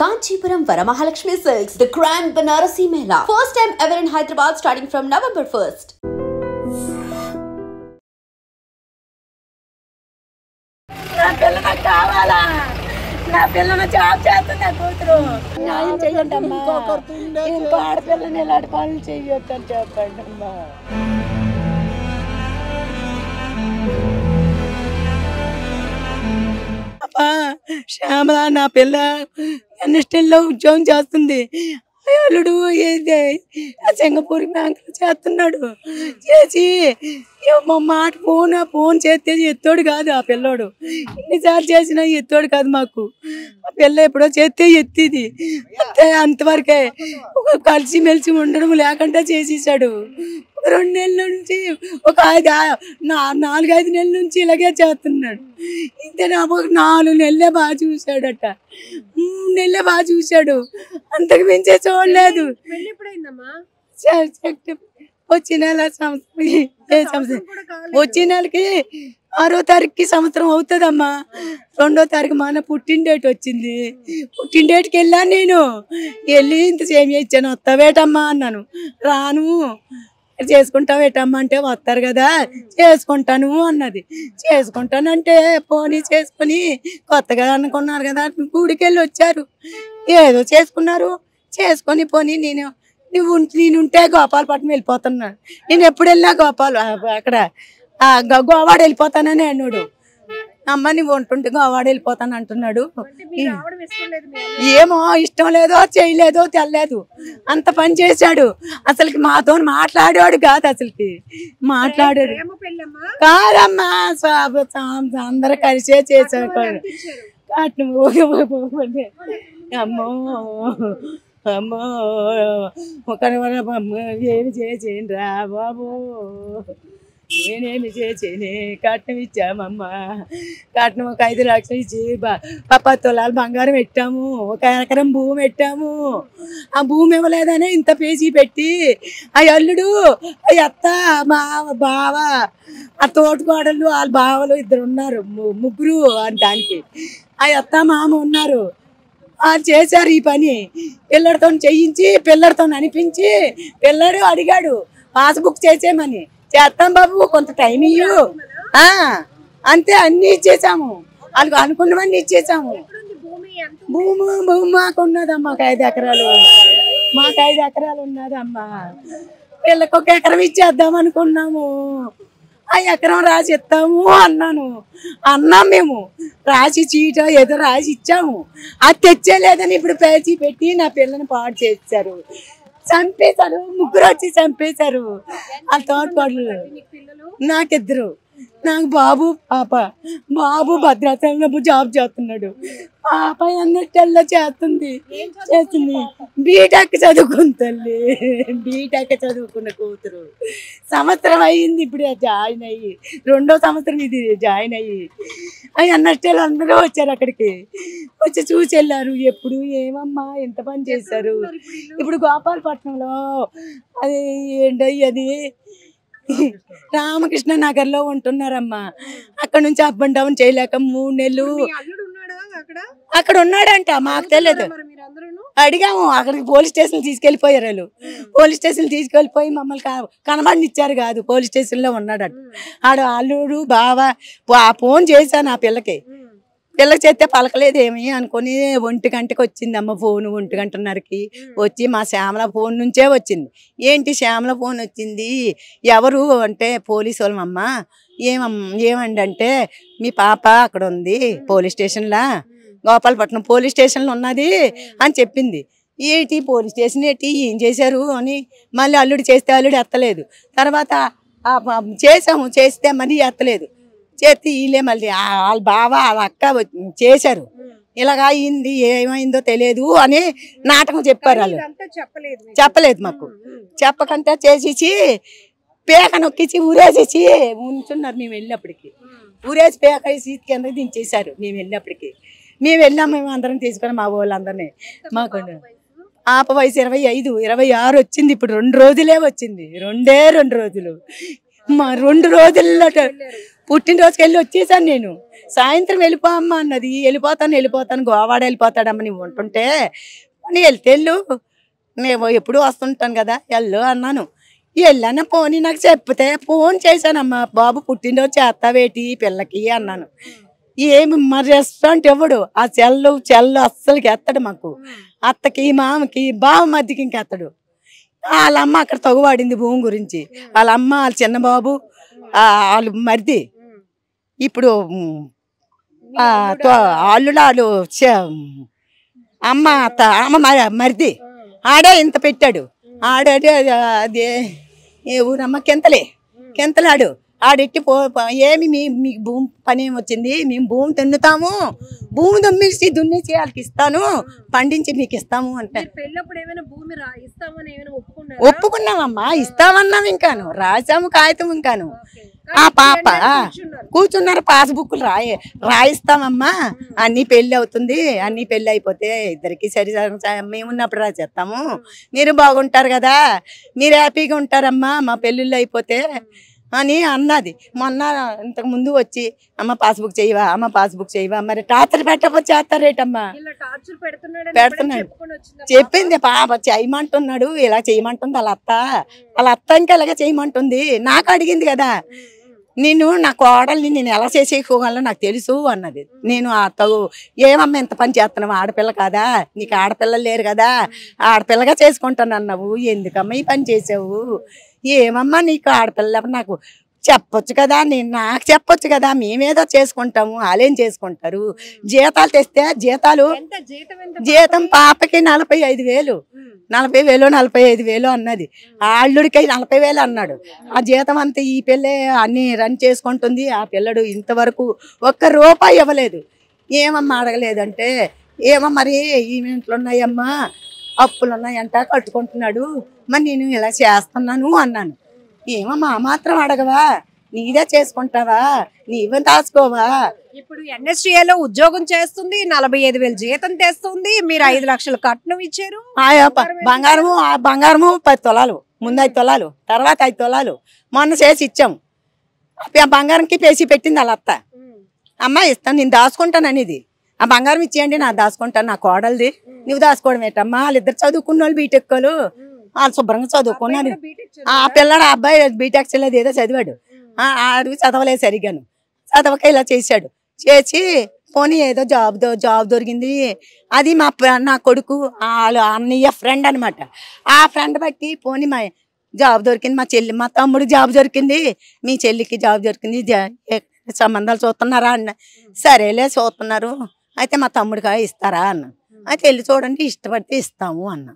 Kanchipuram Varamahalakshmi Silks, the Grand Banarasi Mela. First time ever in Hyderabad starting from November 1st. నా పిల్లలు job చేస్తున్నా కూతురు న్యాయం చెయ్యండి అమ్మా. ఇంకో ఆడపిల్లని ఇలాంటి పనులు చెయ్యొద్దని చెప్పండి అమ్మా. శ్యామల నా పిల్ల ఎన్ఎస్టీలో ఉద్యోగం చేస్తుంది. అల్లుడు సింగపూర్ బ్యాంకులో చేస్తున్నాడు. చేసి మా మాట ఫోన్ చేస్తే ఎత్తోడు కాదు ఆ పిల్లోడు. ఎన్నిసార్లు చేసినా ఎత్తోడు కాదు. మాకు ఆ పిల్ల ఎప్పుడో చేస్తే ఎత్తిది అంతవరకే. కలిసి మెలిసి ఉండడం లేకుండా చేసేసాడు. 2 నెలల నుంచి ఒక 4-5 నెలల నుంచి ఇలాగే చేస్తున్నాడు. ఇంతే నా 4 నెలలే బాగా చూశాడట. 3 నెలలే బాగా చూశాడు. అంతకు మించే చూడలేదు. వచ్చే నెల వచ్చే నెలకి 6వ తారీఖుకి సంవత్సరం అవుతుందమ్మా. 2వ తారీఖు మన పుట్టిన డేట్ వచ్చింది. పుట్టిన డేట్కి వెళ్ళాను నేను. వెళ్ళి ఇంత సేమ్ ఇచ్చాను. వస్తావేటమ్మా అన్నాను. రాను. చేసుకుంటావేటమ్మా అంటే వస్తారు కదా చేసుకుంటాను అన్నది. చేసుకుంటానంటే పోనీ చేసుకొని కొత్తగా అనుకున్నారు కదా గుడికి వెళ్ళి వచ్చారు. ఏదో చేసుకున్నారు. చేసుకొని పోనీ నేనుంటే గోపాలపట్నం వెళ్ళిపోతున్నాను. నేను ఎప్పుడు వెళ్ళినా అక్కడ గోవాడ వెళ్ళిపోతానని అన్నాడు. అమ్మ నువ్వు ఉంటుంటే గోవాడ వెళ్ళిపోతాను అంటున్నాడు. ఏమో ఇష్టం లేదో చేయలేదో తెల్లలేదు. అంత పని చేశాడు. అసలుకి మాతో మాట్లాడాడు కాదు. అసలుకి మాట్లాడాడు కాదమ్మా. అందరూ కలిసే చేశారు. అమ్మో అమ్మో ఏమి చేసేయండి రా బాబు. నేనేమి చేసేనే కట్నం ఇచ్చామమ్మా. కట్నం ఒక 5 లక్షలు ఇచ్చి 10 తులాలు బంగారం పెట్టాము. 1 ఎకరం భూమి పెట్టాము. ఆ భూమి ఇవ్వలేదనే ఇంత పేజీ పెట్టి ఆ అల్లుడు ఆ అత్త మా బావ ఆ తోటకోడళ్ళు వాళ్ళ బావలు 2 ఉన్నారు. 3 దానికి ఆ అత్త మామ ఉన్నారు. వాళ్ళు చేశారు ఈ పని. పిల్లడితో చేయించి పిల్లడితో అనిపించి పిల్లడు అడిగాడు పాస్బుక్ చేసేమని. చేస్తాం బాబు కొంత టైం ఇయ్యు అంతే. అన్ని ఇచ్చేసాము. వాళ్ళకి అనుకున్నవన్నీ ఇచ్చేసాము. భూమి మాకు ఉన్నదమ్మా. 5 ఎకరాలు. మాకు 5 ఎకరాలు ఉన్నదమ్మా. వీళ్ళకి 1 ఎకరం ఇచ్చేద్దాం అనుకున్నాము. ఆ ఎకరం రాసి ఇస్తాము అన్నాం మేము. రాసి చీట ఏదో రాసి ఇచ్చాము. అది తెచ్చేలేదని ఇప్పుడు పేచీ పెట్టి నా పిల్లని పాడు చేశారు. చంపేశారు. 3 వచ్చి చంపేశారు. ఆ తోటకోడలు. నాకు 2. నాకు బాబు పాప. బాబు భద్రాచలంలో జాబ్ చేస్తున్నాడు. పాప ఎన్ఎస్టీలో చేస్తుంది. బీటెక్ చదువుకుంది తల్లి. బీటెక్ చదువుకున్న కూతురు. సంవత్సరం అయ్యింది ఇప్పుడు జాయిన్ అయ్యి. 2వ సంవత్సరం ఇది జాయిన్ అయ్యి. ఎన్ఎస్టీలో అందరూ వచ్చారు అక్కడికి. వచ్చి చూసి వెళ్ళారు. ఎప్పుడు ఏమమ్మా ఎంత పని చేశారు. ఇప్పుడు గోపాలపట్నంలో అది ఏంటయ్యి అది రామకృష్ణ నగర్లో ఉంటున్నారమ్మా. అక్కడ నుంచి అప్ అండ్ డౌన్ చేయలేక 3 నెలలు అక్కడ ఉన్నాడంట. మాకు తెలియదు. అడిగాము. అక్కడికి పోలీస్ స్టేషన్ తీసుకెళ్ళిపోయారు వాళ్ళు. పోలీస్ స్టేషన్ తీసుకెళ్ళిపోయి మమ్మల్ని కనబడినిచ్చారు కాదు. పోలీస్ స్టేషన్లో ఉన్నాడట. ఆడు అల్లుడు బావ ఫోన్ చేశాను ఆ పిల్లకి. పిల్లకి చేస్తే పలకలేదు ఏమి అనుకుని 1 గంటకి వచ్చిందమ్మ ఫోను. 1 గంటన్నరకి వచ్చి మా శ్యామల ఫోన్ నుంచే వచ్చింది. ఏంటి శ్యామల ఫోన్ వచ్చింది ఎవరు అంటే పోలీసు వాళ్ళమ్మ. ఏమండి అంటే మీ పాప అక్కడ ఉంది పోలీస్ స్టేషన్లో, గోపాలపట్నం పోలీస్ స్టేషన్లో ఉన్నది అని చెప్పింది. ఏంటి పోలీస్ స్టేషన్ ఏంటి ఏం చేశారు అని మళ్ళీ అల్లుడు చేస్తే అల్లుడు ఎత్తలేదు. తర్వాత చేస్తే మళ్ళీ ఎత్తలేదు. చేతి వీళ్ళే మళ్ళీ వాళ్ళ బావ వాళ్ళ అక్క చేశారు. ఇలాగా అయింది ఏమైందో తెలియదు అని నాటకం చెప్పారు. వాళ్ళు చెప్పలేదు మాకు. చెప్పకంటే చేసేసి పేక నొక్కించి ఊరేసేసి ఉంచున్నారు. మేము వెళ్ళినప్పటికి ఊరేసి పేక వేసి కింద దించేశారు. మేము వెళ్ళాము. మేము అందరం తీసుకొని మా వాళ్ళందరినీ. మాకు పాప వయసు 25, 26 వచ్చింది. ఇప్పుడు 2 రోజులే వచ్చింది. 2 రోజులు మా 2 రోజుల్లో పుట్టినరోజుకి వెళ్ళి వచ్చేసాను నేను. సాయంత్రం వెళ్ళిపోమ్మా అన్నది. వెళ్ళిపోతాను గోవాడ వెళ్ళిపోతాడమ్మ నువ్వు ఉంటుంటే నేను వెళ్ళు నేను ఎప్పుడు వస్తుంటాను కదా వెళ్ళు అన్నాను. వెళ్ళాను. పోనీ నాకు చెప్తే ఫోన్ చేశానమ్మా, బాబు పుట్టినరోజు చేస్తావేటి పిల్లకి అన్నాను. ఏమి మరి రెస్టారెంట్ ఇవ్వడు. ఆ చెల్లు అస్సలకి ఎత్తడు. మాకు అత్తకి మామకి బావ మధ్యకి ఇంకెత్తడు. వాళ్ళ అమ్మ అక్కడ తగువాడింది భూమి గురించి. వాళ్ళ అమ్మ వాళ్ళ చిన్న బాబు వాళ్ళు మరిది ఇప్పుడు వాళ్ళు అమ్మ మరిది ఆడే ఇంత పెట్టాడు. ఆడే అదే ఏ ఊరమ్మ కెంతలాడు ఆడెట్టి ఏమి మీకు భూమి పని ఏమి వచ్చింది, మేము భూమి తిన్నుతాము, భూమి దున్నేసి వాళ్ళకి ఇస్తాను, పండించి మీకు ఇస్తాము అంటే ఒప్పుకున్నామమ్మా. ఇస్తామన్నాం. ఇంకాను రాసాము కాగితం. ఇంకాను ఆ పాప కూర్చున్నారు. పాస్బుక్లు రాయిస్తామమ్మా, అన్ని పెళ్లి అవుతుంది, అన్ని పెళ్లి అయిపోతే ఇద్దరికి సరి మేమున్నప్పుడు రాసేస్తాము, మీరు బాగుంటారు కదా, మీరు హ్యాపీగా ఉంటారమ్మా మా పెళ్ళిళ్ళు అయిపోతే అని అన్నది. మొన్న ఇంతకు ముందు వచ్చి అమ్మ పాస్బుక్ చేయవా మరి టార్చర్ పెట్టకపోతే చేస్తారేటమ్మా పెడుతున్నాడు. చెప్పింది పాప చేయమంటున్నాడు, ఇలా చేయమంటుంది వాళ్ళ అత్త ఇంకా ఇలాగే చేయమంటుంది. నాకు అడిగింది కదా, నా కోడల్ని నేను ఎలా చేసేసుకోగలను నాకు తెలుసు అన్నది. నేను ఏమమ్మా ఎంత పని చేస్తున్నావు, ఆడపిల్ల కాదా, నీకు ఆడపిల్లలు లేరు కదా, ఆడపిల్లగా చేసుకుంటాను అన్నావు, ఎందుకమ్మా ఈ పని చేసావు, ఏమమ్మా నీకు ఆడపిల్ల నాకు చెప్పొచ్చు కదా, నాకు చెప్పొచ్చు కదా, మేమేదో చేసుకుంటాము, వాళ్ళేం చేసుకుంటారు. జీతాలు తెస్తే జీతం పాపకి 45,000 45,000 అన్నది. ఆళ్ళుడికి 40,000 అన్నాడు. ఆ జీతం అంతా ఈ పిల్లే అన్ని రన్ చేసుకుంటుంది. ఆ పిల్లడు ఇంతవరకు ₹1 ఇవ్వలేదు. ఏమమ్మా అడగలేదంటే ఏమో మరి ఈవెంట్లు ఉన్నాయమ్మా, అప్పులు ఉన్నాయంట, కట్టుకుంటున్నాడు, మరి నేను ఇలా చేస్తున్నాను అన్నాను. ఏమమ్మా మాత్రం అడగవా, నీదే చేసుకుంటావా, నీవే దాచుకోవా. ఇప్పుడు NSTAలో ఉద్యోగం చేస్తుంది, 45,000 జీతం తెస్తుంది, మీరు 5 లక్షలు కట్నం ఇచ్చారు. బంగారము 10 తులాలు, ముందు 5 తులాలు, తర్వాత 5 తులాలు మొన్న చేసి ఇచ్చాము. ఆ బంగారంకి పేసి పెట్టింది వాళ్ళ అత్త. అమ్మ ఇస్తాను, నేను దాచుకుంటాను అనేది. ఆ బంగారం ఇచ్చేయండి, నా దాచుకుంటాను, నా కోడలిది, నువ్వు దాచుకోవడం ఏంటమ్మా. వాళ్ళిద్దరు చదువుకున్న వాళ్ళు బీటెక్లు, వాళ్ళు శుభ్రంగా చదువుకున్నారు. ఆ పిల్లడు ఆ అబ్బాయి బీటెక్ చెల్లెది ఏదో చదివాడు, ఆడికి చదవలేదు సరిగాను, చదవక ఇలా చేశాడు. చేసి పోనీ ఏదో జాబ్ దొరికింది. అది నా కొడుకు అన్నయ్య ఫ్రెండ్ అనమాట. ఆ ఫ్రెండ్ బట్టి పోనీ మా జాబ్ దొరికింది, మా తమ్ముడికి జాబ్ దొరికింది, మీ చెల్లికి జాబ్ దొరికింది, సంబంధాలు చూస్తున్నారా అన్న. సరేలే చూస్తున్నారు, అయితే మా తమ్ముడికి ఇస్తారా అన్న. అయితే వెళ్ళి చూడండి, ఇష్టపడితే ఇస్తాము అన్న.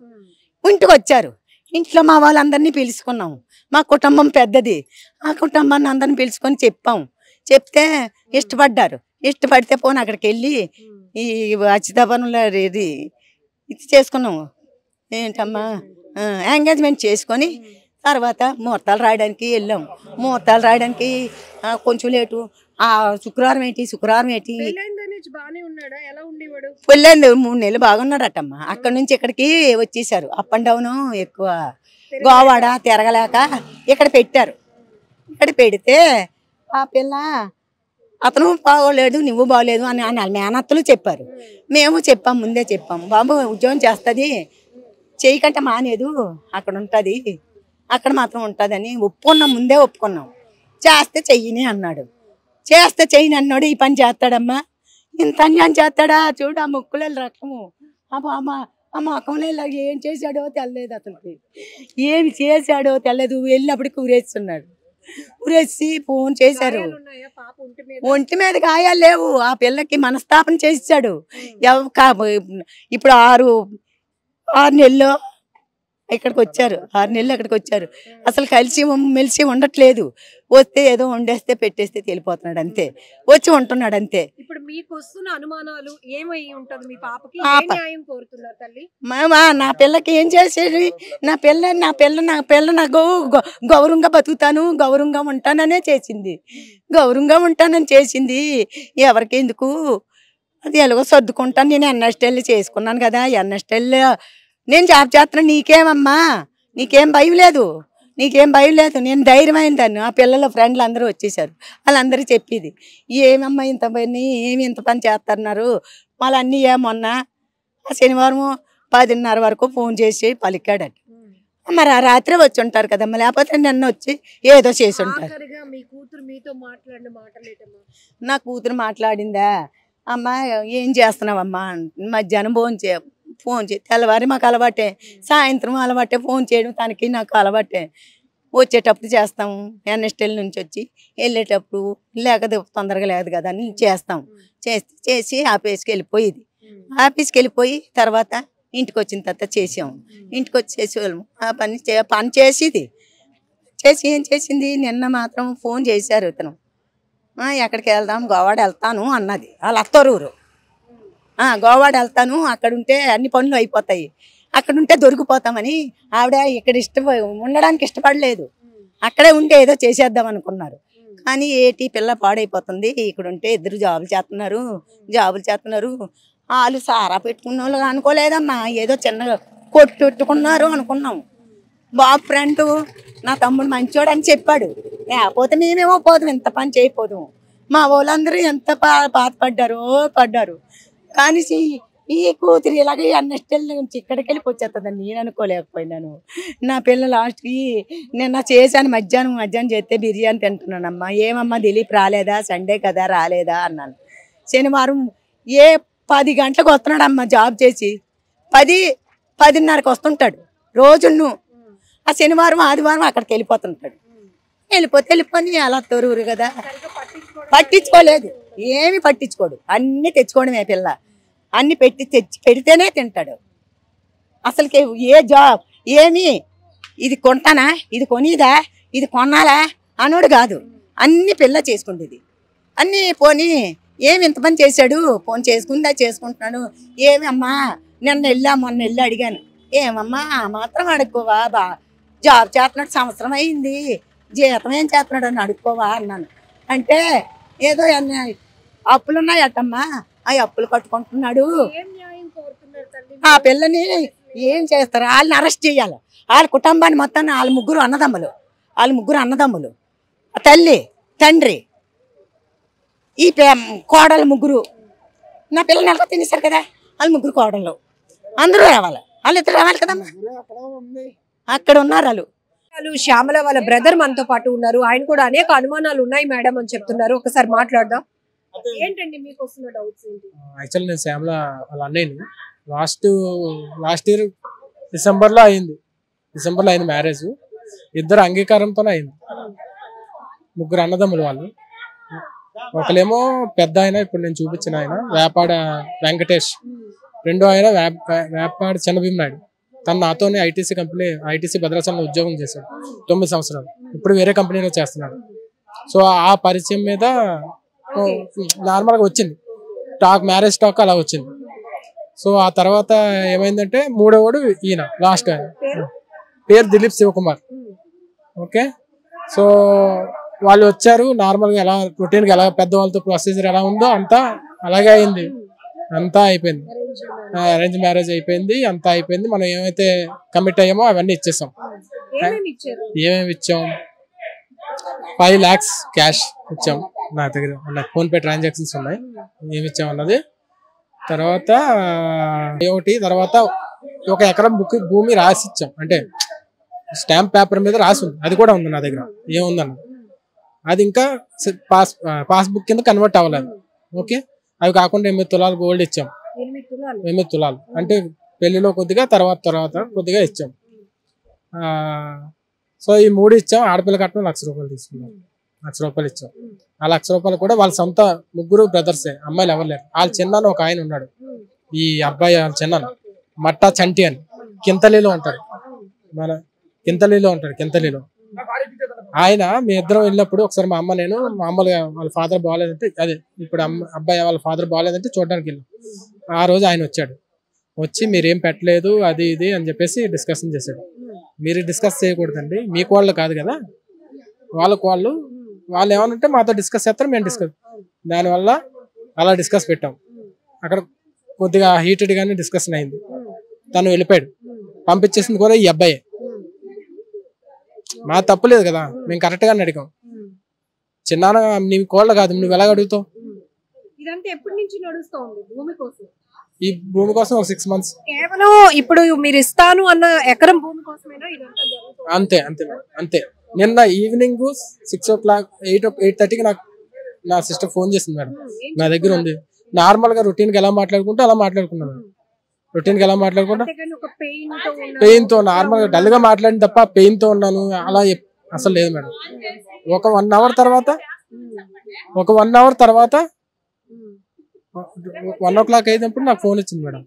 ఇంటికి వచ్చారు. ఇంట్లో మా వాళ్ళందరినీ పిలుచుకున్నాము. మా కుటుంబం పెద్దది. ఆ కుటుంబాన్ని అందరిని పిలుచుకొని చెప్పాము. చెప్తే ఇష్టపడ్డారు. ఇష్టపడితే పోనీ అక్కడికి వెళ్ళి ఈ అచితాభవనంలో ఇది చేసుకున్నాము. ఏంటమ్మా ఎంగేజ్మెంట్ చేసుకొని తర్వాత ముహూర్తాలు రాయడానికి వెళ్ళాము. ముహూర్తాలు రాయడానికి కొంచెం లేటు. శుక్రవారం ఏంటి పెళ్ళైంది 3 నెలలు బాగున్నాడటమ్మా. అక్కడ నుంచి ఇక్కడికి వచ్చేసారు. అప్ అండ్ డౌన్ ఎక్కువ, గోవాడ తిరగలేక ఇక్కడ పెట్టారు. ఇక్కడ పెడితే ఆ పిల్ల అతను బాగోలేదు, నువ్వు బాగోలేదు అని మేనత్తలు చెప్పారు. మేము చెప్పాము, ముందే చెప్పాము, బాబు ఉద్యోగం చేస్తుంది, చేయకంటే మానేదు, అక్కడ ఉంటుంది, అక్కడ మాత్రం ఉంటుందని ఒప్పుకున్నాం. ముందే ఒప్పుకున్నాం. చేస్తే చెయ్యని అన్నాడు. చేస్తే చెయ్యని అన్నాడు. ఈ పని చేస్తాడమ్మా, ఇంత అన్యాయం చేస్తాడా చూడు. ఆ ముక్కుల రకము, ఆ మొఖంలో ఇలా ఏం చేశాడో తెలియదు, అతనికి ఏమి చేశాడో తెలియదు. వెళ్ళినప్పటికి ఊరేస్తున్నాడు. ఊరేసి ఫోన్ చేశారు. ఒంటి మీద గాయాలు లేవు. ఆ పిల్లకి మనస్తాపన చేసాడు. ఇప్పుడు 6 నెలలు ఇక్కడికి వచ్చారు. 6 నెలలు అక్కడికి వచ్చారు. అసలు కలిసి మెలిసి ఉండట్లేదు. వస్తే ఏదో వండేస్తే పెట్టేస్తే వెళ్ళిపోతున్నాడు అంతే. వచ్చి ఉంటున్నాడు అంతే. ఇప్పుడు మీకు వస్తున్న అనుమానాలు ఏమై ఉంటుంది? మీ పాపకి న్యాయం కోరుతున్నారు తల్లి? నా పిల్లకి ఏం చేసేది? నా పిల్ల నాకు గౌరవంగా బతుకుతాను, గౌరవంగా ఉంటాననే చేసింది. గౌరవంగా ఉంటానని చేసింది. ఎవరికి ఎందుకు, అది ఎలాగో సర్దుకుంటాను. నేను NSTL చేసుకున్నాను కదా, NSTL నేను జాబ్ చేస్తున్నాను. నీకేమమ్మా, నీకేం భయం లేదు, నీకేం భయం లేదు, నేను ధైర్యమైన దాన్ని. ఆ పిల్లల ఫ్రెండ్లు అందరూ వచ్చేసారు, వాళ్ళందరూ చెప్పేది ఏమమ్మా ఇంత పని, ఏమి ఇంత పని చేస్తున్నారు. మళ్ళీ అన్నీ మొన్న శనివారం 10:30 వరకు ఫోన్ చేసి పలికాడట. మరి ఆ రాత్రి వచ్చి ఉంటారు కదమ్మా, లేకపోతే నిన్న వచ్చి ఏదో చేసి ఉంటారు. నా కూతురు మాట్లాడిందా, అమ్మ ఏం చేస్తున్నావమ్మా, మధ్యాహ్నం ఫోన్ చేయి. తెల్లవారి మాకు అలవాటే, సాయంత్రం అలవాటే ఫోన్ చేయడం, తనకి నాకు అలవాటే. వచ్చేటప్పుడు చేస్తాము, ఎన్ఎస్టీల నుంచి వచ్చి వెళ్ళేటప్పుడు లేకపోతే తొందరగా లేదు కదా అని చేస్తాం. చేసి ఆఫీస్కి వెళ్ళిపోయేది. ఆఫీస్కి వెళ్ళిపోయి తర్వాత ఇంటికి వచ్చిన తర్వాత చేసాము. ఇంటికి వచ్చి చేసేవాళ్ళము. ఆ పని చేసేది. ఏం చేసింది, నిన్న మాత్రం ఫోన్ చేశారు ఇతను, ఎక్కడికి వెళ్దాం, గోవాడ వెళ్తాను అన్నది. వాళ్ళ అత్తరూరు. గోవాడ వెళ్తాను, అక్కడ ఉంటే అన్ని పనులు అయిపోతాయి, అక్కడ ఉంటే దొరికిపోతామని. ఆవిడ ఇక్కడ ఉండడానికి ఇష్టపడలేదు, అక్కడే ఉంటే ఏదో చేసేద్దాం అనుకున్నారు. కానీ ఏటి పిల్ల పాడైపోతుంది, ఇక్కడ ఉంటే ఇద్దరు జాబులు చేస్తున్నారు. వాళ్ళు సారా పెట్టుకున్న వాళ్ళు అనుకోలేదమ్మా, ఏదో చిన్నగా కొట్టుకున్నారు అనుకున్నాం. బాబు ఫ్రెండ్ నా తమ్ముడు మంచోడు అని చెప్పాడు, లేకపోతే మేమేమో పోదాం, ఇంత పని చేయకపోదాం. మా వాళ్ళందరూ ఎంత పడ్డారు. కానీ ఈ కూతురు ఇలాగే అన్నస్టల్ నుంచి ఇక్కడికి వెళ్ళి వచ్చేస్తుందని నేను అనుకోలేకపోయినాను. నా పిల్ల లాస్ట్కి నిన్న చేశాను, మధ్యాహ్నం చేస్తే బిర్యానీ తింటున్నానమ్మా. ఏమమ్మా దిలీప్ రాలేదా, సండే కదా రాలేదా అన్నాను. శనివారం 10 గంటలకు వస్తున్నాడమ్మా, జాబ్ చేసి 10:30కి వస్తుంటాడు రోజును. ఆ శనివారం ఆదివారం అక్కడికి వెళ్ళిపోతుంటాడు. వెళ్ళిపోని అలా తొరువురు కదా, పట్టించుకోలేదు, ఏమి పట్టించుకోడు. అన్నీ తెచ్చుకోవడమే పిల్ల, అన్ని పెడితేనే తింటాడు. అసలుకి ఏ జాబ్ ఏమి ఇది కొంటానా, ఇది కొనిదా, ఇది కొనాలా అనోడు కాదు. అన్ని పిల్ల చేసుకుంటుంది. అన్నీ పోనీ ఏమి ఇంత పని చేశాడు, ఫోన్ చేసుకుంటున్నాడు. ఏమి అమ్మా మొన్న వెళ్ళి అడిగాను, ఏమమ్మా మాత్రం అడుక్కోవా, జాబ్ చేస్తున్నాడు, సంవత్సరం అయింది, జీతం ఏం చేస్తున్నాడు అని అడుక్కోవా అన్నాను. అంటే ఏదో అప్పులు ఉన్నాయటమ్మా, ఆ అప్పులు కట్టుకుంటున్నాడు. ఆ పిల్లని ఏం చేస్తారు, వాళ్ళని అరెస్ట్ చేయాలి. వాళ్ళ కుటుంబాన్ని మొత్తాన్ని, వాళ్ళ ముగ్గురు అన్నదమ్ములు, తల్లి తండ్రి, ఈ కోడలు ముగ్గురు. నా పిల్లలు ఎలా తినేశారు కదా, వాళ్ళు ముగ్గురు కోడళ్ళు అందరూ రావాలి, వాళ్ళిద్దరు రావాలి కదమ్మా. అక్కడ ఉన్నారు వాళ్ళు. శ్యామల వాళ్ళ బ్రదర్ మనతో పాటు ఉన్నారు. ఆయన కూడా అనేక అనుమానాలు ఉన్నాయి మేడం అని చెప్తున్నారు. ఒకసారి మాట్లాడదాం. ఏంటండి మీకు వస్తున్న డౌట్స్ ఏంటి? యాక్చువల్లీ నేను శ్యామల వాళ్ళ అన్నయ్యని లాస్ట్ ఇయర్ డిసెంబర్లో అయింది మ్యారేజ్. ఇద్దరు అంగీకారంతోనే అయింది. ముగ్గురు అన్నదమ్ములు వాళ్ళు. ఒకలేమో పెద్ద ఆయన, ఇప్పుడు నేను చూపించిన ఆయన వేపాడ వెంకటేష్. రెండో ఆయన వేపాడ చిన్నభీమ్ నాయుడు. తను నాతోనే ఐటీసీ భద్రాచలంలో ఉద్యోగం చేశాడు 9 సంవత్సరాలు. ఇప్పుడు వేరే కంపెనీలో చేస్తున్నాడు. సో ఆ పరిచయం మీద నార్మల్గా వచ్చింది మ్యారేజ్ టాక్ అలా వచ్చింది. సో ఆ తర్వాత ఏమైందంటే మూడోవాడు ఈయన లాస్ట్ పేరు దిలీప్ శివకుమార్. ఓకే, సో వాళ్ళు వచ్చారు. నార్మల్గా ఎలా రొటీన్గా ఎలా పెద్దవాళ్ళతో ప్రొసీజర్ ఎలా ఉందో అంతా అలాగే అయింది. అంతా అయిపోయింది, అరేంజ్ మ్యారేజ్ అయిపోయింది, అంతా అయిపోయింది. మనం ఏమైతే కమిట్ అయ్యామో అవన్నీ ఇచ్చేసాం. ఏమేమి ఇచ్చాం, 5 lakhs క్యాష్ ఇచ్చాం. నా దగ్గర ఫోన్పే ట్రాన్సాక్షన్స్ ఉన్నాయి. ఏమి ఇచ్చాం అన్నది తర్వాత తర్వాత 1 ఎకరం భూమి రాసి ఇచ్చాం. అంటే స్టాంప్ పేపర్ మీద రాసి ఉంది, అది కూడా ఉంది నా దగ్గర. ఏముందన్న అది ఇంకా పాస్బుక్ కింద కన్వర్ట్ అవ్వలేదు. ఓకే, అవి కాకుండా 8 తులాలు గోల్డ్ ఇచ్చాం. 8 తులాలు అంటే పెళ్లిలో కొద్దిగా తర్వాత కొద్దిగా ఇచ్చాం. సో ఈ 3 ఇచ్చాం. ఆడపిల్ల కట్నం 1 లక్ష రూపాయలు తీసుకున్నాం. 1 లక్ష రూపాయలు ఇచ్చాం. ఆ 1 లక్ష రూపాయలు కూడా వాళ్ళ సొంత ముగ్గురు బ్రదర్సే, అమ్మాయిలు ఎవరు లేరు. వాళ్ళ చిన్నాను ఒక ఆయన ఉన్నాడు. ఈ అబ్బాయి వాళ్ళ చిన్నాను మట్టా చంటి అని కింతలీలో ఉంటాడు. కింతలీలో ఆయన మీ ఇద్దరం వెళ్ళినప్పుడు ఒకసారి మా అమ్మ నేను మామూలుగా వాళ్ళ ఫాదర్ బాగాలేదంటే, అదే ఇప్పుడు అబ్బాయి వాళ్ళ ఫాదర్ బాగాలేదంటే చూడడానికి వెళ్ళాం. ఆ రోజు ఆయన వచ్చి మీరేం పెట్టలేదు అది ఇది అని చెప్పేసి డిస్కషన్ చేశాడు. మీరు డిస్కస్ చేయకూడదండి, మీకు వాళ్ళు కాదు కదా, వాళ్ళు ఏమనంటే మాతో డిస్కస్ చేస్తారు, మేము డిస్కస్. దానివల్ల అలా డిస్కస్ పెట్టాం. అక్కడ కొద్దిగా హీటెడ్ గానే డిస్కషన్ అయింది. తను వెళ్ళిపోయాడు. పంపించేసింది కూడా ఈ అబ్బాయి. మా తప్పు లేదు కదా, మేము కరెక్ట్ గానే అడిగాం. చిన్నాన్న నీ కోళ్ళ కాదు, నువ్వు ఎలా అడుగుతావు? ఇదంతా ఎప్పటి నుంచి నడుస్తోంది భూమి కోసం? ఈ భూమి కోసం ఒక 6 months. కేవలం ఇప్పుడు మీరు ఇస్తాను అన్న ఎకరం భూమి కోసమేనా ఇదంతా జరుగుతుంది? అంతే అంతే మేడం, అంతే. నిన్న ఈవినింగ్ 6 o'clock 8:30కి నాకు నా సిస్టర్ ఫోన్ చేసింది మేడం. నా దగ్గర ఉంది. నార్మల్ గా రొటీన్ గా ఎలా మాట్లాడుకుంటే అలా మాట్లాడుకున్నాను. రొటీన్ గా ఎలా మాట్లాడుకుంటా పెయిన్ తో నార్మల్ గా డల్ గా మాట్లాడిన తప్ప పెయిన్ తో ఉన్నాను అలా అసలు లేదు మేడం. ఒక 1 hour తర్వాత 1 o'clock అయినప్పుడు నాకు ఫోన్ వచ్చింది మేడం,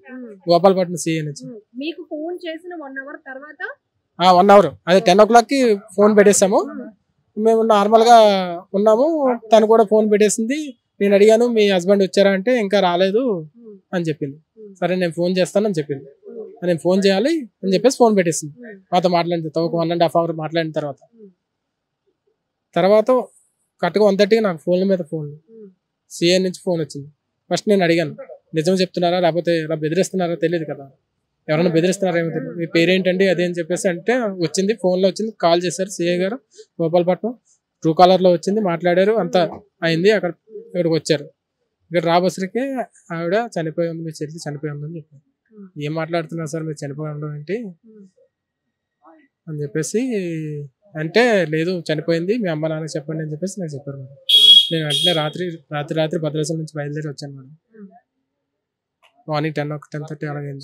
గోపాలపట్నం సిఐ నుంచి. మీకు ఫోన్ చేసిన 1 hour తర్వాత 1 hour అదే 10 o'clockకి ఫోన్ పెట్టేసాము. మేము నార్మల్ గా ఉన్నాము, తను కూడా ఫోన్ పెట్టేసింది. నేను అడిగాను మీ హస్బెండ్ వచ్చారా అంటే ఇంకా రాలేదు అని చెప్పింది. సరే నేను ఫోన్ చేస్తానని చెప్పింది. నేను ఫోన్ చేయాలి అని చెప్పేసి ఫోన్ పెట్టేసింది. మాతో మాట్లాడిన తర్వాత ఒక 1.5 hour మాట్లాడిన తర్వాత కరెక్ట్గా 1:30కి నాకు ఫోన్ మీద ఫోన్ సిఐ నుంచి ఫోన్ వచ్చింది. ఫస్ట్ నేను అడిగాను నిజం చెప్తున్నారా లేకపోతే ఇలా బెదిరిస్తున్నారా తెలియదు కదా, ఎవరైనా బెదిరిస్తున్నారా ఏమో తెలియదు, మీ పేరేంటండి అదే అని చెప్పేసి అంటే వచ్చింది, ఫోన్లో వచ్చింది, కాల్ చేశారు సిఐ గారు గోపాలపట్నం. ట్రూ కాలర్లో వచ్చింది, మాట్లాడారు, అంతా అయింది. ఇక్కడికి వచ్చారు. ఇక్కడ రాబోసరికి ఆవిడ చనిపోయి ఉంది, మీ చెల్లి చనిపోయి ఉందని చెప్పారు. ఏం మాట్లాడుతున్నారు సార్, మీరు చనిపోయి ఉండడం ఏంటి అని చెప్పేసి అంటే, లేదు చనిపోయింది, మీ అమ్మ నాన్న చెప్పండి అని చెప్పేసి నాకు చెప్పారు మేడం. నేను వెంటనే రాత్రి భద్రాచలం నుంచి బయలుదేరి వచ్చాను మేడం. మార్నింగ్ 10:30 అలాగైంది.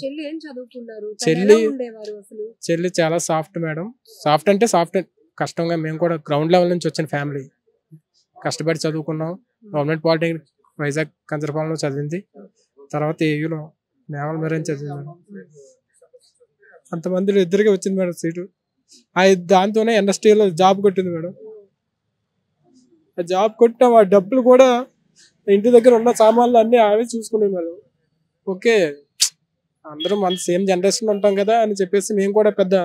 చెల్లి చాలా సాఫ్ట్ మేడం. సాఫ్ట్ అంటే సాఫ్ట్ కష్టంగా, మేము కూడా గ్రౌండ్ లెవెల్ నుంచి వచ్చిన ఫ్యామిలీ, కష్టపడి చదువుకున్నాం. గవర్నమెంట్ పాలిటెక్నిక్ వైజాగ్ కంచరపాలెంలో చదివింది, తర్వాత ఏయూలో నేవల్ మెరైన్ చదివింది మేడం. అంతమందిలో ఇద్దరికి వచ్చింది మేడం సీటు. దాంతోనే ఇండస్ట్రీలో జాబ్ కొట్టింది మేడం. ఆ జాబ్ కొట్టిన ఆ డబ్బులు కూడా ఇంటి దగ్గర ఉన్న సామాన్లు అన్ని ఆమె చూసుకునేది మేడం. ఓకే అందరం మన సేమ్ జనరేషన్ ఉంటాం కదా అని చెప్పేసి మేము కూడా పెద్ద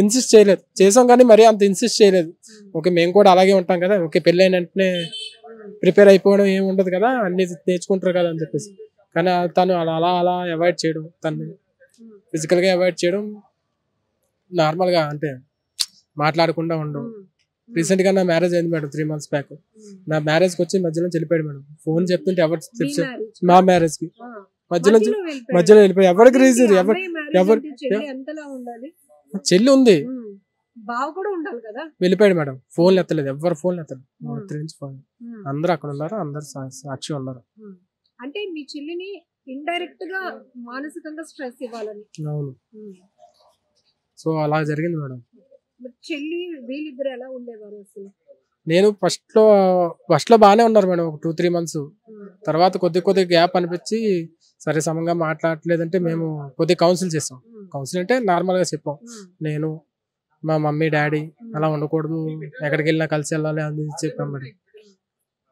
ఇన్సిస్ట్ చేయలేదు, చేసాం కానీ మరీ అంత ఇన్సిస్ట్ చేయలేదు. ఓకే మేము కూడా అలాగే ఉంటాం కదా, ఓకే పెళ్ళి అయిన వెంటనే ప్రిపేర్ అయిపోవడం ఏమి ఉండదు కదా, అన్ని నేర్చుకుంటారు కదా అని చెప్పేసి. కానీ తను అలా అవాయిడ్ చేయడం, తను ఫిజికల్గా అవాయిడ్ చేయడం, నార్మల్గా అంటే మాట్లాడకుండా ఉండడం. రీసెంట్గా నా మ్యారేజ్ అయింది మేడం 3 months బ్యాక్. నా మ్యారేజ్కి వచ్చి మధ్యలో వెళ్ళిపోయాడు మేడం. ఫోన్ చెప్తుంటే ఎవరు మా మ్యారేజ్కి మధ్యలో వెళ్ళిపోయి ఎవరికి రీజన్ ఎవరు చెల్లి ఉంది వెళ్ళిపోయాడు మేడం. ఫోన్లు ఎత్తలేదు, ఎవరు ఫోన్లు ఎత్తలేదు. 3 నుంచి ఫోన్ అందరూ అక్కడ ఉన్నారు, అందరు సాక్షి ఉన్నారు. అంటే మీ చెల్లిని ఇండైరెక్ట్ గా మానసికంగా స్ట్రెస్ ఇవ్వాలని. అవును, సో అలా జరిగింది మేడం. చెల్లి వీళ్ళిద్దరు ఎలా ఉండేవారు అసలు? నేను ఫస్ట్ లో బాగానే ఉన్నారు మేడం, ఒక 2-3 months. తర్వాత కొద్ది గ్యాప్ అనిపించి సరే సమంగా మాట్లాడలేదంటే మేము కొద్దిగా కౌన్సిల్ చేస్తాం. కౌన్సిల్ అంటే నార్మల్ గా చెప్పాం, నేను మా మమ్మీ డాడీ అలా ఉండకూడదు, ఎక్కడికి వెళ్ళినా కలిసి వెళ్ళాలి అని చెప్పాం మేడం.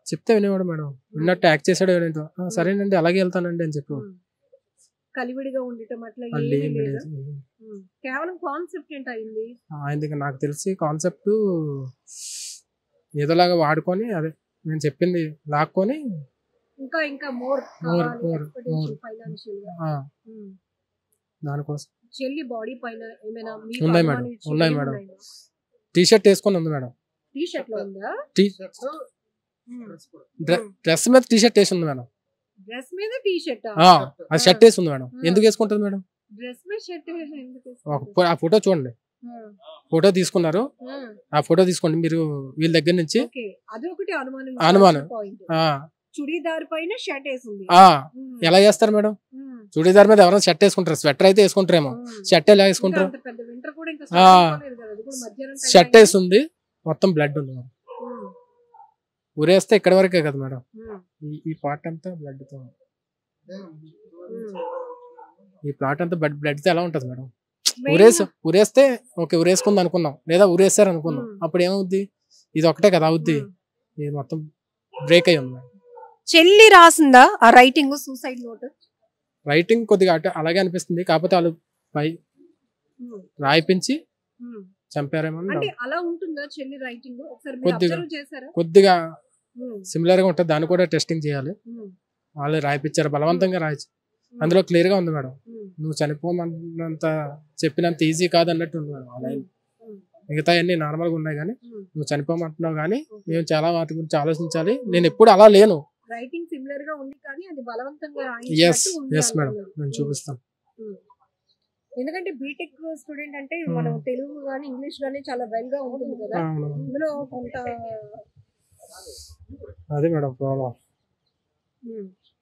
చెప్తే వినేవాడు మేడం, విన్నట్టు యాక్ట్ చేసాడు. ఏంటో సరేనండి అలాగే వెళ్తానండి అని చెప్పాడు. కలివిడిగా ఉండటం అట్లా కేవలం కాన్సెప్ట్ ఏంటయింది ఆయనకి? నాకు తెలిసి కాన్సెప్ట్ ఏదోలాగా వాడుకొని అదే నేను చెప్పింది లాక్కొని ఇంకా మోర్ దానికోసం. చెల్లి బాడీ పైన ఏమైనా ఉన్నాయి మేడం. టీ-షర్ట్ వేసుకొని ఉంది మేడం. టీ-షర్ట్ లో ఉందా? డ్రెస్ మీద టీ-షర్ట్ వేసి ఉంది మేడం. డ్రెస్ మీద టీ-షర్ట్, అది షర్ట్ వేసి ఉంది మేడం. ఎందుకు వేసుకుంటుంది మేడం? డ్రెస్ మీద షర్ట్ ఎందుకు? ఆ ఫోటో చూడండి, ఫోటో తీసుకున్నారు, ఆ ఫోటో తీసుకోండి మీరు వీళ్ళ దగ్గర నుంచి. అదొకటి అనుమానం. చుడీదార్ పైన షర్ట్ వేసింది. ఎలా చేస్తారు మేడం? చుడీదార్ మీద ఎవరైనా షర్ట్ వేసుకుంటారు, స్వెటర్ అయితే వేసుకుంటారేమో, షర్ట్ ఎలా వేసుకుంటారు? షర్ట్ వేస్తుంది, మొత్తం బ్లడ్ ఉంది మేడం. ఉరేస్తే ఇక్కడ వరకే కదా మేడం, ఈ పార్ట్ అంతా బ్లడ్ తో, ఈ ప్లాట్ అంతా బ్లడ్ తో ఎలా ఉంటది మేడం? ఉరేస్తే ఓకే ఉరేసుకుంది అనుకున్నాం, లేదా ఉరేస్తారు అనుకున్నాం, అప్పుడు ఏమవుద్ది? ఇది ఒకటే కదా అవుద్ది, ఇది మొత్తం బ్రేక్ అయ్యి ఉంది. చెల్లి రాసిందా ఆ రైటింగ్, సూసైడ్ నోట్? రైటింగ్ కొద్దిగా అలాగే అనిపిస్తుంది, కాకపోతే వాళ్ళు పై రాయిపించి చంపారేమో. అలా ఉంటుందా చెల్లి రైటింగ్? కొద్దిగా సిమిలర్ గా ఉంటుంది, దాన్ని కూడా టెస్టింగ్ చేయాలి. వాళ్ళు రాయిపించారు, బలవంతంగా రాయచ్చు. అందులో క్లియర్ గా ఉంది మేడం, నువ్వు చనిపోమన్నంత చెప్పినంత ఈజీ కాదు అన్నట్టు ఉంది మేడం. అలా మిగతా అన్ని నార్మల్గా ఉన్నాయి, కానీ నువ్వు చనిపోమంటున్నావు, కానీ మేము చాలా వాటి గురించి ఆలోచించాలి. నేను ఎప్పుడు అలా లేను. రైటింగ్ సిమిలర్ గా ఉంది కానీ అది బలవంతంగా ఎస్ మేడం, నేను చూపిస్తాను. ఎందుకంటే బీటెక్ స్టూడెంట్ అంటే మనం తెలుగు గానీ ఇంగ్లీష్ గానీ చాలా వెల్ గా ఉంటుంది కదా, ఇందులో కొంత అదే మేడం ప్రాబ్లం.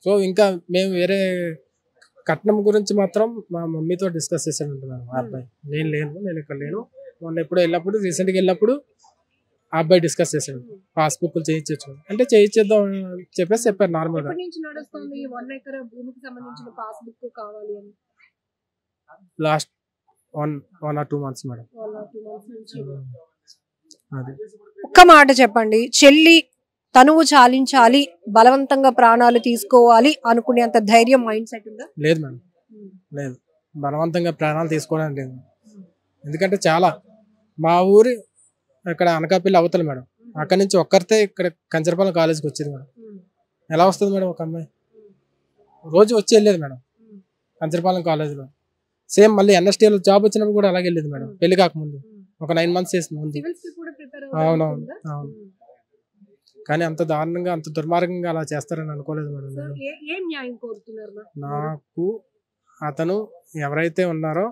సో ఇంకా మేము వేరే కట్నం గురించి మాత్రం మా మమ్మీతో డిస్కస్ చేసాను మేడం. ఆ అబ్బాయి నేను ఇక్కడ లేను. మొన్న ఎప్పుడు వెళ్ళినప్పుడు రీసెంట్గా వెళ్ళినప్పుడు ఆ అబ్బాయి డిస్కస్ చేసాడు, పాస్బుక్ చేయించచ్చు అంటే చేయించేద్దాం చెప్పేసి చెప్పారు నార్మల్ గా. నడుస్తుంది 1 ఎకరా భూమికి సంబంధించిన పాస్బుక్ కావాలి అని లాస్ట్ 1 or 2 months మేడం. అది ఒక్క మాట చెప్పండి, చెల్లి తనువు చాలించాలి, బలవంతంగా ప్రాణాలు తీసుకోవాలి అనుకునేంత ధైర్యం మైండ్ సెట్ ఉందా? లేదు మేడం, లేదు. బలవంతంగా ప్రాణాలు తీసుకోవడానికి లేదు. ఎందుకంటే చాలా మా ఊరి ఇక్కడ అనకాపల్లి అవతల మేడం, అక్కడ నుంచి ఒక్కరితే ఇక్కడ కంచరపాలెం కాలేజ్కి వచ్చేది మేడం. ఎలా వస్తుంది మేడం ఒక అమ్మాయి? రోజు వచ్చి వెళ్ళేది మేడం కంచరపాలెం కాలేజ్లో. సేమ్ మళ్ళీ ఎన్ఎస్టీలో జాబ్ వచ్చినప్పుడు కూడా అలాగే వెళ్ళేది మేడం, పెళ్లి కాకముందు ఒక 9 months చేసింది ముందు. అవునవును, అవును. కానీ అంత దారుణంగా అంత దుర్మార్గంగా అలా చేస్తారని అనుకోలేదు మేడం. నాకు అతను ఎవరైతే ఉన్నారో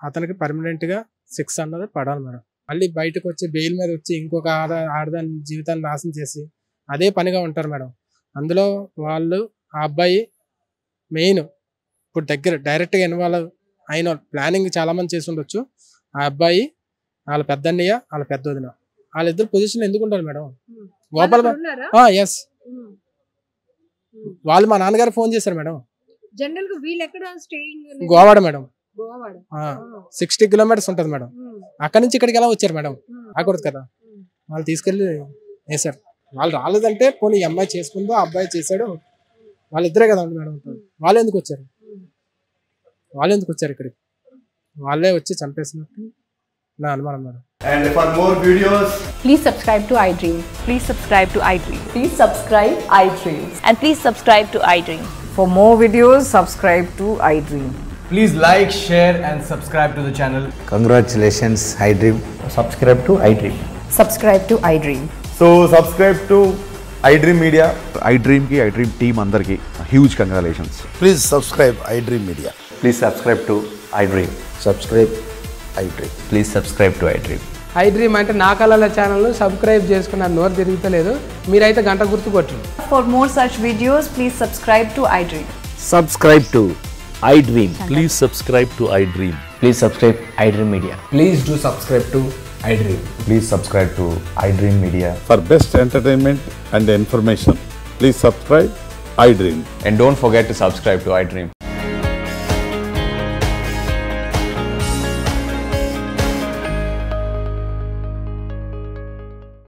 అతనికి పర్మనెంట్ గా 6 అన్నది పడాలి మేడం. మళ్ళీ బయటకు వచ్చి బెయిల్ మీద వచ్చి ఇంకొక ఆడదాని జీవితాన్ని నాశనం చేసి అదే పనిగా ఉంటారు మేడం. అందులో వాళ్ళు ఆ అబ్బాయి మెయిన్ ఇప్పుడు దగ్గర డైరెక్ట్గా ఇన్వాల్వ్ అయిన ప్లానింగ్ చాలా మంది చేసి ఉండొచ్చు. ఆ అబ్బాయి వాళ్ళ పెద్దన్నయ్య వాళ్ళ పెద్ద వదిన వాళ్ళిద్దరు పొజిషన్ ఎందుకు ఉంటారు మేడం? గోపాల్ ఎస్, వాళ్ళు మా నాన్నగారు ఫోన్ చేశారు మేడం. గోవాడ మేడం, 60 kilometers ఉంటుంది మేడం. అక్కడి నుంచి ఇక్కడికి ఎలా వచ్చారు మేడం? రాకూడదు కదా. వాళ్ళు తీసుకెళ్ళి వేశారు. వాళ్ళు రాలేదంటే పోనీ ఈ అమ్మాయి చేసుకుందో ఆ అబ్బాయి చేశాడు, వాళ్ళిద్దరే కదా మేడం. వాళ్ళు ఎందుకు వచ్చారు ఇక్కడికి? వాళ్ళే వచ్చి చంపేసినట్టు నా అనుమానం madam. And for more videos, please subscribe to iDream. Please subscribe to iDream. Please subscribe iDream. And please subscribe to iDream. For more videos, subscribe to iDream. please like, share and subscribe to the channel. Congratulations, iDream. Subscribe to iDream. Subscribe to iDream. So subscribe to iDream Media. iDream ki iDream team andarki huge congratulations. Please subscribe iDream Media. Please subscribe to iDream. Subscribe iDream. Please subscribe to iDream. iDream అంటే నా కళల ఛానల్ను subscribe చేసుకున్న నోరు తిరుగుతలేదు, మీరైతే గంట గుర్తు కొట్టండి. For more such videos, please subscribe to iDream. Subscribe to iDream. Please subscribe to iDream. Please subscribe iDream Media. Please do subscribe to iDream. Please subscribe to iDream Media. For best entertainment and information, please subscribe iDream. And don't forget to subscribe to iDream.